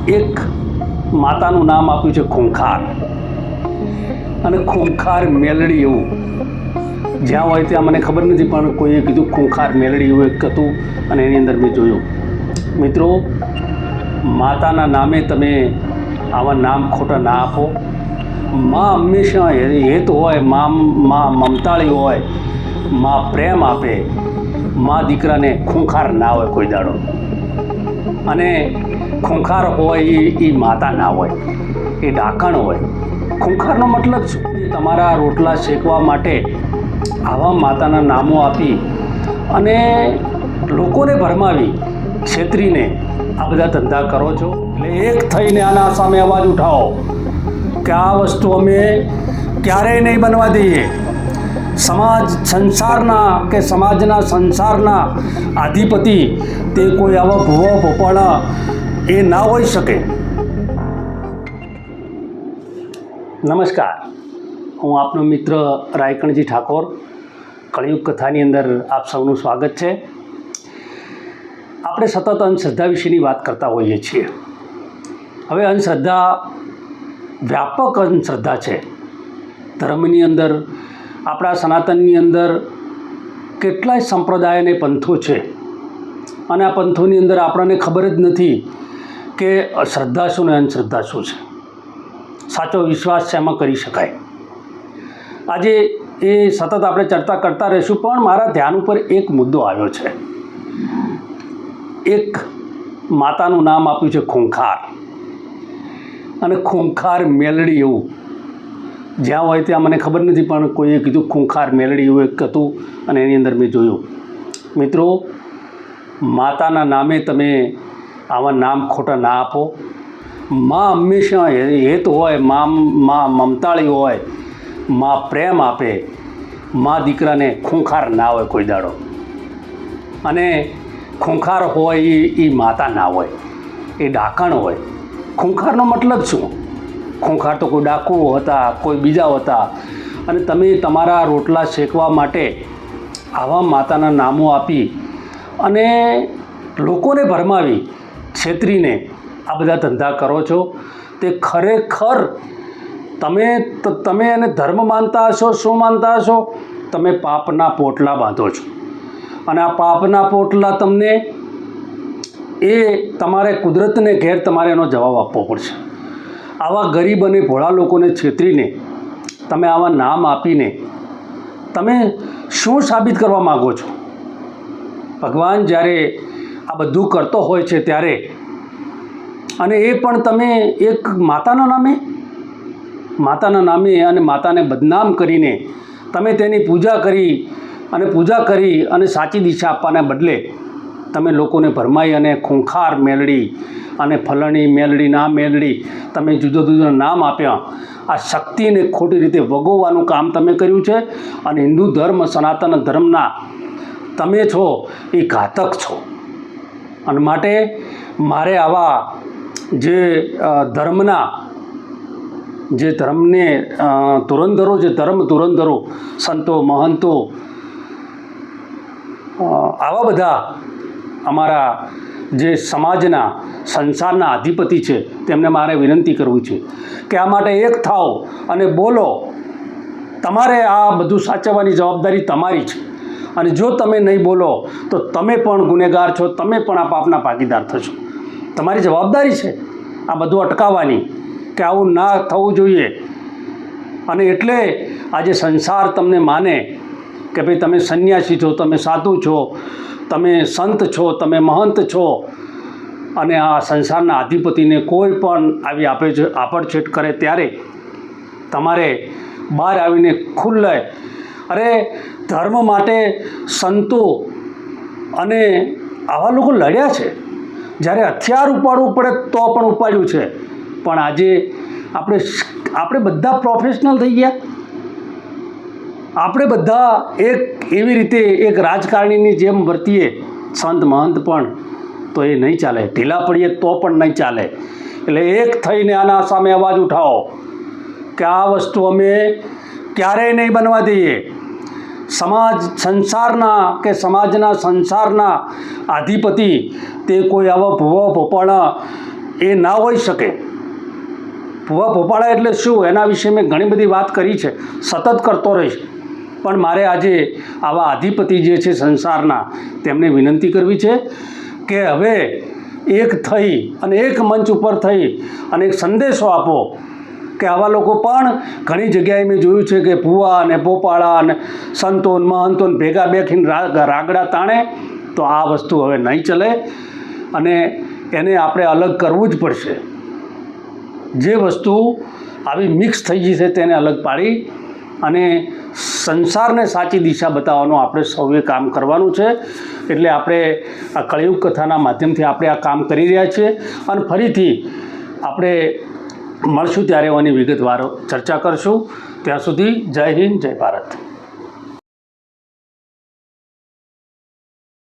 એક માતાનું નામ આપ્યું છે ખૂંખાર, અને ખૂંખાર મેલડી એવું જ્યાં હોય ત્યાં મને ખબર નથી, પણ કોઈએ કીધું ખૂંખાર મેલડી એવું એક હતું અને એની અંદર મેં જોયું. મિત્રો, માતાના નામે તમે આવા નામ ખોટા ના આપો. માં હંમેશા હેત હોય, માં મમતાળી હોય, માં પ્રેમ આપે. માં દીકરાને ખૂંખાર ના હોય કોઈ દાડો, અને ખૂંખાર હોય એ માતા ના હોય, એ ડાકણ હોય. ખૂંખારનો મતલબ શું? તમારા રોટલા શેકવા માટે આવા માતાના નામો આપી અને લોકોને ભરમાવી, છેતરીને આ બધા ધંધા કરો છો. એટલે એક થઈને આના સામે અવાજ ઉઠાવો કે આ વસ્તુ અમે ક્યારેય નહીં બનવા દઈએ. સમાજના સંસારના અધિપતિ તે કોઈ આવા ભૂવા ભોપાળા એ ના હોઈ શકે. નમસ્કાર, હું આપનો મિત્ર રાયકણજી ઠાકોર. કળિયુગ કથાની અંદર આપ સૌનું સ્વાગત છે. આપણે સતત અંધશ્રદ્ધા વિશેની વાત કરતા હોઈએ છીએ. હવે અંધશ્રદ્ધા વ્યાપક અંધશ્રદ્ધા છે. ધર્મની અંદર, આપણા સનાતનની અંદર કેટલાય સંપ્રદાય અને પંથો છે, અને આ પંથોની અંદર આપણને ખબર જ નથી કે શ્રદ્ધા શું ને અંધશ્રદ્ધા શું છે, સાચો વિશ્વાસ શેમાં કરી શકાય. આજે એ સતત આપણે ચર્ચા કરતા રહીશું, પણ મારા ધ્યાન ઉપર એક મુદ્દો આવ્યો છે. એક માતાનું નામ આપ્યું છે ખૂંખાર, અને ખૂંખાર મેલડી એવું જ્યાં હોય ત્યાં મને ખબર નથી, પણ કોઈએ કીધું ખૂંખાર મેલડી એવું એક હતું અને એની અંદર મેં જોયું. મિત્રો, માતાના નામે તમે આવા નામ ખોટા ના આપો. માં હંમેશા હેત હોય, માં મમતાળી હોય, માં પ્રેમ આપે. માં દીકરાને ખૂંખાર ના હોય કોઈ દાડો, અને ખૂંખાર હોય એ માતા ના હોય, એ ડાકણ હોય. ખૂંખારનો મતલબ શું? ખૂંખાર તો કોઈ ડાકુઓ હતા, કોઈ બીજા હતા, અને તમે તમારા રોટલા શેકવા માટે આવા માતાના નામો આપી અને લોકોને ભરમાવી, છેતરીને આ બધા ધંધા કરો છો. તે ખરેખર તમે એને ધર્મ માનતા હશો, શું માનતા હશો? તમે પાપના પોટલા બાંધો છો, અને આ પાપના પોટલા તમને તમારે કુદરતને ઘેર તમારે એનો જવાબ આપવો પડશે. આવા ગરીબ અને ભોળા લોકોને છેતરીને તમે આવા નામ આપીને તમે શું સાબિત કરવા માગો છો? ભગવાન જ્યારે આ બધું કરતો હોય છે ત્યારે, અને એ પણ તમે એક માતાના નામે અને માતાને બદનામ કરીને તમે તેની પૂજા કરી અને સાચી દિશા આપવાના બદલે તમે લોકોને ભરમાઈ અને ખૂંખાર મેલડી અને ફલણી મેલડી ના મેલડી તમે જુદા જુદા નામ આપ્યા. આ શક્તિને ખોટી રીતે વગોવવાનું કામ તમે કર્યું છે, અને હિન્દુ ધર્મ, સનાતન ધર્મના તમે છો એ ઘાતક છો. અને માટે મારે આવા જે ધર્મને ધુરંધરો, જે ધર્મ ધુરંધરો, સંતો, મહંતો, આવા બધા અમારા જે સમાજના સંસારના અધિપતિ છે તેમને મારે વિનંતી કરવી છે કે આ માટે એક થાઓ અને બોલો. તમારે આ બધું સાચવવાની જવાબદારી તમારી છે, અને જો તમે નહીં બોલો તો તમે પણ ગુનેગાર છો, તમે પણ આ પાપના ભાગીદાર થશો. તમારી જવાબદારી છે આ બધું અટકાવવાની, કે આવું ના થવું જોઈએ. અને એટલે આજે સંસાર તમને માને કે ભાઈ તમે સંન્યાસી છો, તમે સાધુ છો, તમે સંત છો, તમે મહંત છો, અને આ સંસારના અધિપતિને કોઈ પણ આવી આપડછેટ કરે ત્યારે તમારે બહાર આવીને ખુલ્લે, અરે ધર્મ માટે સંતો અને આવા લોકો લડ્યા છે. જ્યારે હથિયાર ઉપાડવું પડે તો પણ ઉપાડ્યું છે. પણ આજે આપણે બધા પ્રોફેશનલ થઈ ગયા. આપણે બધા એક એવી રીતે એક રાજકારણીની જેમ વર્તીએ, સંત મહંત પણ, તો એ નહીં ચાલે. ઢીલા પડીએ તો પણ નહીં ચાલે. એટલે એક થઈને આના સામે અવાજ ઉઠાવો કે આ વસ્તુ અમે ક્યારેય નહીં બનવા દઈએ. સમાજના સંસારના અધિપતિ તે કોઈ આવા ભૂવા ભોપાળા એ ના હોઈ શકે. ભૂવા ભોપાળા એટલે શું એના વિશે મેં ઘણી બધી વાત કરી છે, સતત કરતો રહીશ. પણ મારે આજે આવા અધિપતિ જે છે સંસારના તેમને વિનંતી કરવી છે કે હવે એક થઈ અને એક મંચ ઉપર થઈ અને એક સંદેશો આપો કે આવા લોકો પણ ઘણી જગ્યાએ મેં જોયું છે કે ભૂવા અને ભોપાળા અને સંતોન મહંતોન ભેગા બેઠીને રાગડા તાણે. તો આ વસ્તુ હવે નહીં ચલે અને એને આપણે અલગ કરવું જ પડશે. જે વસ્તુ આવી મિક્સ થઈ ગઈ છે તેને અલગ પાડી અને સંસારને સાચી દિશા બતાવવાનું આપણે સૌએ કામ કરવાનું છે. એટલે આપણે આ કળિયુગ કથાના માધ્યમથી આપણે આ કામ કરી રહ્યા છીએ અને ફરીથી આપણે મળશું ત્યારે એની વિગતવાર ચર્ચા કરશું. ત્યાં સુધી જય હિન્દ, જય ભારત.